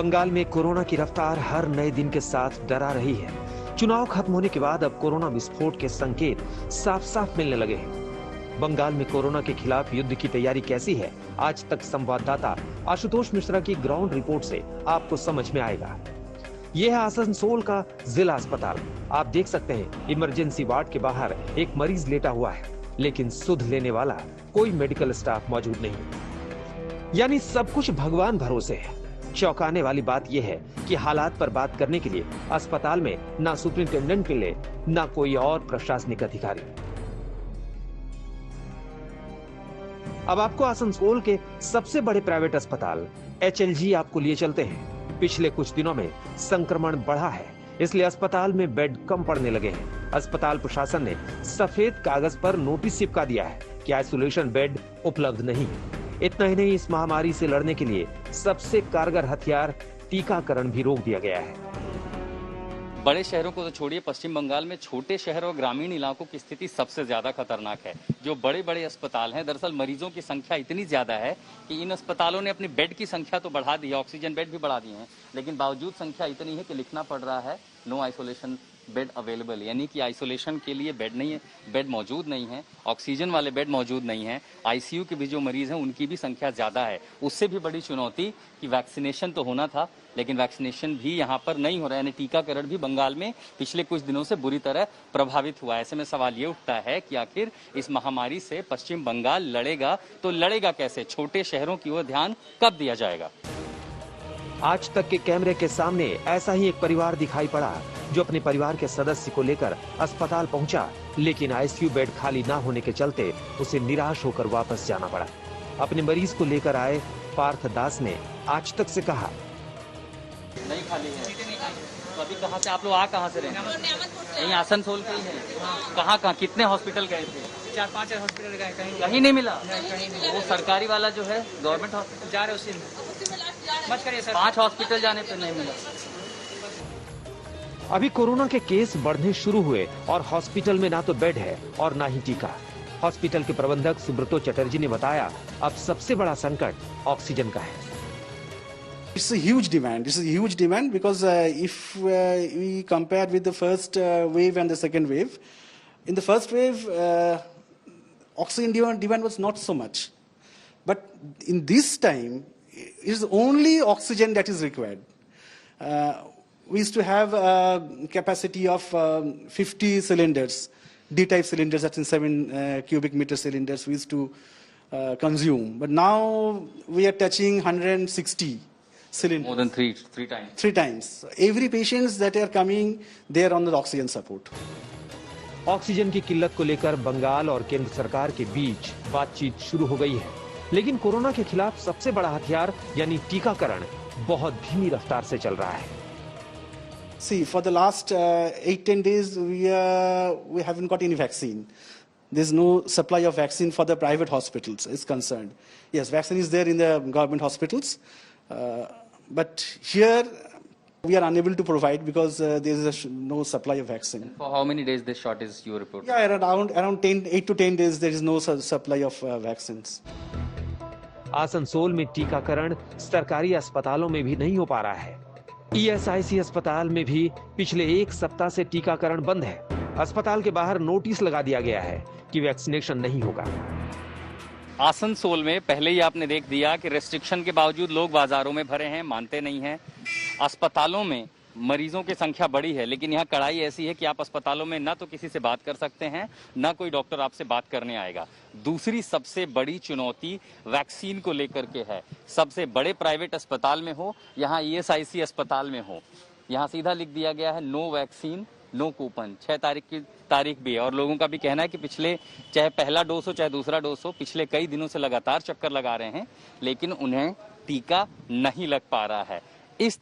बंगाल में कोरोना की रफ्तार हर नए दिन के साथ डरा रही है। चुनाव खत्म होने के बाद अब कोरोना विस्फोट के संकेत साफ साफ मिलने लगे हैं। बंगाल में कोरोना के खिलाफ युद्ध की तैयारी कैसी है, आज तक संवाददाता आशुतोष मिश्रा की ग्राउंड रिपोर्ट से आपको समझ में आएगा। यह है आसनसोल का जिला अस्पताल। आप देख सकते हैं इमरजेंसी वार्ड के बाहर एक मरीज लेटा हुआ है, लेकिन सुध लेने वाला कोई मेडिकल स्टाफ मौजूद नहीं। यानी सब कुछ भगवान भरोसे है। चौंकाने वाली बात यह है कि हालात पर बात करने के लिए अस्पताल में ना सुपरिंटेंडेंट मिले, ना कोई और प्रशासनिक अधिकारी। अब आपको आसनसोल के सबसे बड़े प्राइवेट अस्पताल HLG आपको लिए चलते हैं। पिछले कुछ दिनों में संक्रमण बढ़ा है, इसलिए अस्पताल में बेड कम पड़ने लगे हैं। अस्पताल प्रशासन ने सफेद कागज पर नोटिस चिपका दिया है कि आइसोलेशन बेड उपलब्ध नहीं है। इतना ही नहीं, इस महामारी से लड़ने के लिए सबसे कारगर हथियार टीकाकरण भी रोक दिया गया है। बड़े शहरों को तो छोड़िए, पश्चिम बंगाल में छोटे शहर और ग्रामीण इलाकों की स्थिति सबसे ज्यादा खतरनाक है। जो बड़े बड़े अस्पताल हैं, दरअसल मरीजों की संख्या इतनी ज्यादा है कि इन अस्पतालों ने अपनी बेड की संख्या तो बढ़ा दी है, ऑक्सीजन बेड भी बढ़ा दिए हैं, लेकिन बावजूद संख्या इतनी है कि लिखना पड़ रहा है नो आइसोलेशन बेड अवेलेबल, यानी कि आइसोलेशन के लिए बेड नहीं है, बेड मौजूद नहीं है, ऑक्सीजन वाले बेड मौजूद नहीं है। ICU के भी जो मरीज हैं उनकी भी संख्या ज्यादा है। उससे भी बड़ी चुनौती कि वैक्सीनेशन तो होना था, लेकिन वैक्सीनेशन भी यहाँ पर नहीं हो रहा है, यानी टीकाकरण भी बंगाल में पिछले कुछ दिनों से बुरी तरह प्रभावित हुआ है। ऐसे में सवाल ये उठता है कि आखिर इस महामारी से पश्चिम बंगाल लड़ेगा तो लड़ेगा कैसे? छोटे शहरों की ओर ध्यान कब दिया जाएगा? आज तक के कैमरे के सामने ऐसा ही एक परिवार दिखाई पड़ा जो अपने परिवार के सदस्य को लेकर अस्पताल पहुंचा, लेकिन ICU बेड खाली ना होने के चलते उसे निराश होकर वापस जाना पड़ा। अपने मरीज को लेकर आए पार्थ दास ने आज तक से कहा, नहीं खाली है। तो अभी कहाँ से आप लोग कहाँ से रहे? यहीं आसनसोल के ही हैं। कहाँ कितने हॉस्पिटल गए थे? 4-5 हॉस्पिटल गए, कहीं नहीं मिला। कहीं नहीं। वो सरकारी वाला जो है गवर्नमेंट हॉस्पिटल जा रहे उसी में मत करिए सर। 5 हॉस्पिटल जाने पे नहीं मिला। अभी कोरोना के केस बढ़ने शुरू हुए और हॉस्पिटल में ना तो बेड है और ना ही टीका। हॉस्पिटल के प्रबंधक सुब्रतो चटर्जी ने बताया, अब सबसे बड़ा संकट ऑक्सीजन का है। It's a huge demand. This is a huge demand because if we compare with the first wave and the second wave, in the first wave, oxygen demand was not so much. But in this time, it is only oxygen that is required. We used to have a capacity of 50 cylinders, D-type cylinders, that's in 7 cubic meter cylinders we used to consume. But now we are touching 160. Cylinders. More than three times. 3 times. Every patients that are coming, they are on the oxygen support. Oxygen की किल्लत को लेकर बंगाल और केंद्र सरकार के बीच बातचीत शुरू हो गई है, लेकिन कोरोना के खिलाफ सबसे बड़ा हथियार यानी टीकाकरण बहुत धीमी रफ्तार से चल रहा है। See, for the last 8-10 days, we haven't got any vaccine. There's no supply of vaccine for the private hospitals is concerned. Yes, vaccine is there in the government hospitals. But here we are unable to provide because there is no supply of vaccine. For how many days this shortage you report? Yeah, around 8 to 10 days there is no supply of vaccines. Asansol में टीकाकरण सरकारी अस्पतालों में भी नहीं हो पा रहा है। ESIC अस्पताल में भी पिछले 1 सप्ताह से टीकाकरण बंद है। अस्पताल के बाहर नोटिस लगा दिया गया है कि वैक्सीनेशन नहीं होगा। आसनसोल में पहले ही आपने देख दिया कि रेस्ट्रिक्शन के बावजूद लोग बाजारों में भरे हैं, मानते नहीं हैं। अस्पतालों में मरीजों की संख्या बड़ी है, लेकिन यहाँ कड़ाई ऐसी है कि आप अस्पतालों में ना तो किसी से बात कर सकते हैं, ना कोई डॉक्टर आपसे बात करने आएगा। दूसरी सबसे बड़ी चुनौती वैक्सीन को लेकर के है। सबसे बड़े प्राइवेट अस्पताल में हो, यहाँ ESIC अस्पताल में हो, यहाँ सीधा लिख दिया गया है नो वैक्सीन नो कूपन। 6 तारीख की तारीख भी है और लोगों का भी कहना है कि पिछले चाहे पहला डोज हो चाहे दूसरा डोज हो, पिछले कई दिनों से लगातार चक्कर लगा रहे हैं, लेकिन उन्हें टीका नहीं लग पा रहा है। इस